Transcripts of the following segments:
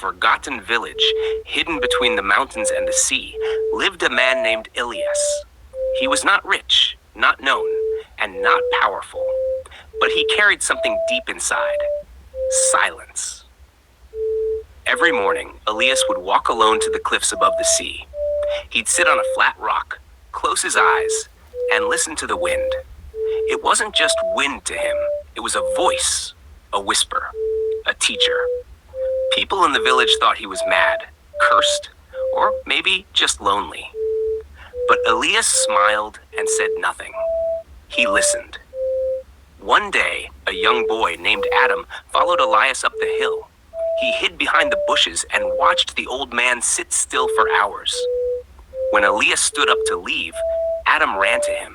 forgotten village, hidden between the mountains and the sea, lived a man named Ilias. He was not rich, not known, and not powerful, but he carried something deep inside: silence. Every morning, Elias would walk alone to the cliffs above the sea. He'd sit on a flat rock, close his eyes, and listen to the wind. It wasn't just wind to him, it was a voice, a whisper, a teacher. People in the village thought he was mad, cursed, or maybe just lonely. But Elias smiled and said nothing. He listened. One day, a young boy named Adam followed Elias up the hill. He hid behind the bushes and watched the old man sit still for hours. When Elias stood up to leave, Adam ran to him.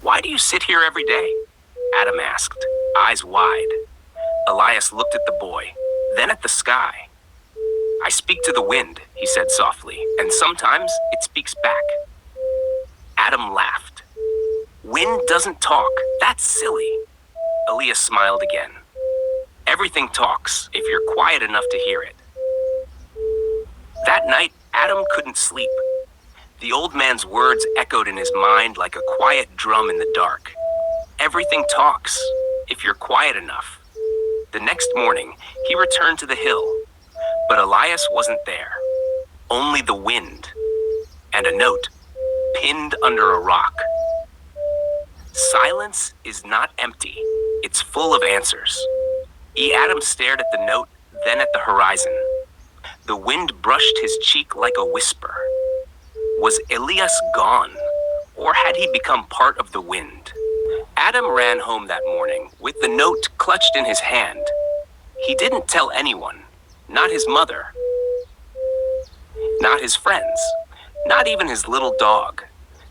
"Why do you sit here every day?" Adam asked, eyes wide. Elias looked at the boy, then at the sky. "I speak to the wind," he said softly, "and sometimes it speaks back." Adam laughed. "Wind doesn't talk. That's silly." Elias smiled again. "Everything talks if you're quiet enough to hear it." That night, Adam couldn't sleep. The old man's words echoed in his mind like a quiet drum in the dark. Everything talks if you're quiet enough. The next morning, he returned to the hill, but Elias wasn't there. Only the wind and a note pinned under a rock. Silence is not empty. It's full of answers. Adam stared at the note, then at the horizon. The wind brushed his cheek like a whisper. Was Elias gone, or had he become part of the wind? Adam ran home that morning with the note clutched in his hand. He didn't tell anyone, not his mother, not his friends, not even his little dog.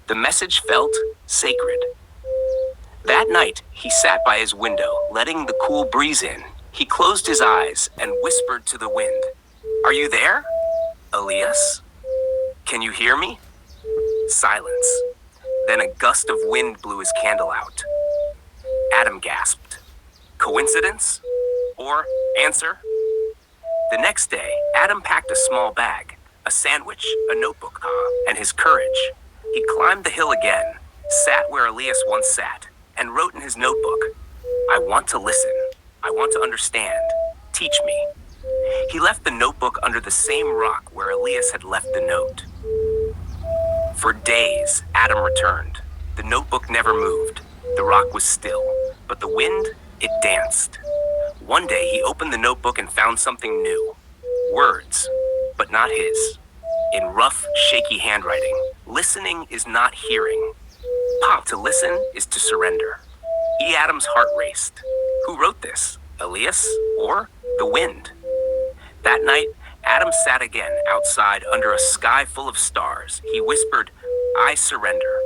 The message felt sacred. That night, he sat by his window, letting the cool breeze in. He closed his eyes and whispered to the wind, "Are you there, Elias? Can you hear me?" Silence. Then a gust of wind blew his candle out. Adam gasped. Coincidence? Or answer? The next day, Adam packed a small bag, a sandwich, a notebook, and his courage. He climbed the hill again, sat where Elias once sat, and wrote in his notebook, "I want to listen. I want to understand. Teach me." He left the notebook under the same rock where Elias had left the note. For days, Adam returned. The notebook never moved. The rock was still, but the wind, it danced. One day, he opened the notebook and found something new. Words, but not his. In rough, shaky handwriting. Listening is not hearing. To listen is to surrender. Adam's heart raced. Who wrote this? Elias or the wind? That night, Adam sat again outside under a sky full of stars. He whispered, "I surrender."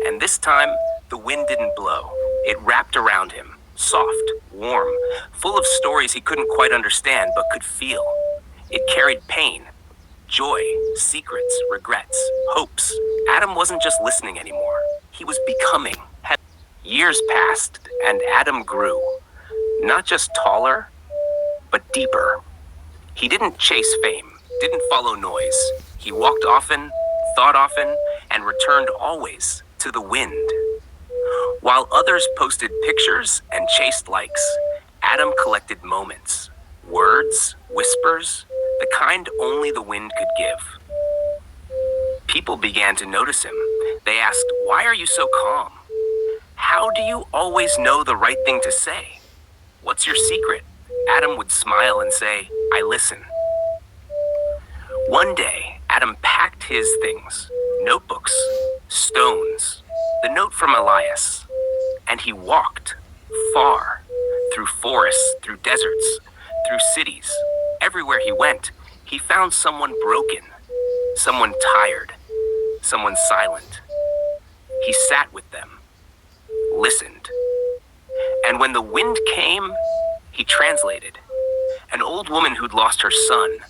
And this time, the wind didn't blow. It wrapped around him, soft, warm, full of stories he couldn't quite understand but could feel. It carried pain, joy, secrets, regrets, hopes. Adam wasn't just listening anymore. He was becoming. Years passed, and Adam grew. Not just taller, but deeper. He didn't chase fame, didn't follow noise. He walked often, thought often, and returned always to the wind. While others posted pictures and chased likes, Adam collected moments, words, whispers, the kind only the wind could give. People began to notice him. They asked, "Why are you so calm? How do you always know the right thing to say? What's your secret?" Adam would smile and say, "I listen." One day, Adam packed his things, notebooks, stones, the note from Elias, and he walked far, through forests, through deserts, through cities. Everywhere he went, he found someone broken, someone tired, someone silent. He sat with them, listened. And when the wind came, he translated. An old woman who'd lost her son,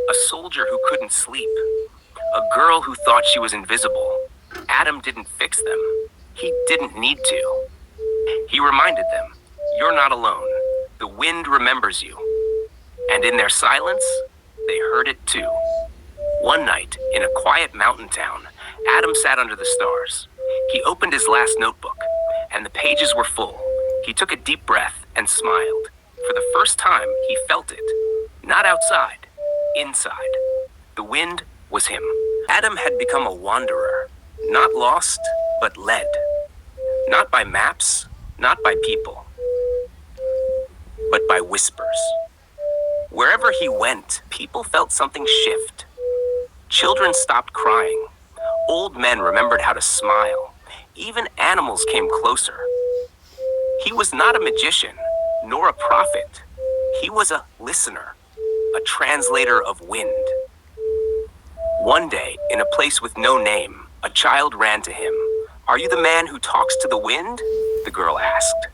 a soldier who couldn't sleep, a girl who thought she was invisible. Adam didn't fix them. He didn't need to. He reminded them, "You're not alone. The wind remembers you." And in their silence, they heard it too. One night, in a quiet mountain town, Adam sat under the stars. He opened his last notebook, and the pages were full. He took a deep breath and smiled. For the first time, he felt it. Not outside, inside. The wind was him. Adam had become a wanderer, not lost, but led. Not by maps, not by people, but by whispers. Wherever he went, people felt something shift. Children stopped crying. Old men remembered how to smile. Even animals came closer. He was not a magician, nor a prophet. He was a listener, a translator of wind. One day, in a place with no name, a child ran to him. "Are you the man who talks to the wind?" the girl asked.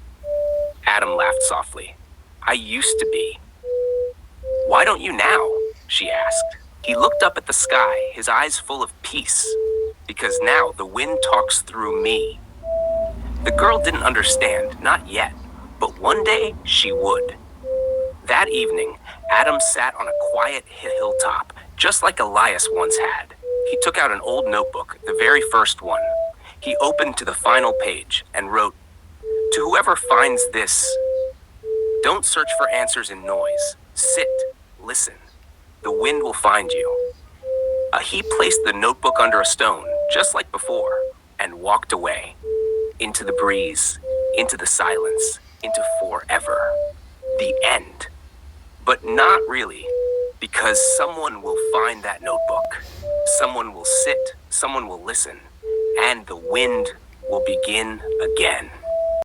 Adam laughed softly. "I used to be." "Why don't you now?" she asked. He looked up at the sky, his eyes full of peace. "Because now the wind talks through me." The girl didn't understand, not yet, but one day she would. That evening, Adam sat on a quiet hilltop, just like Elias once had. He took out an old notebook, the very first one. He opened to the final page and wrote, "To whoever finds this, don't search for answers in noise. Sit, listen. The wind will find you." He placed the notebook under a stone, just like before, and walked away. Into the breeze, into the silence, into forever. The end. But not really, because someone will find that notebook. Someone will sit, someone will listen, and the wind will begin again.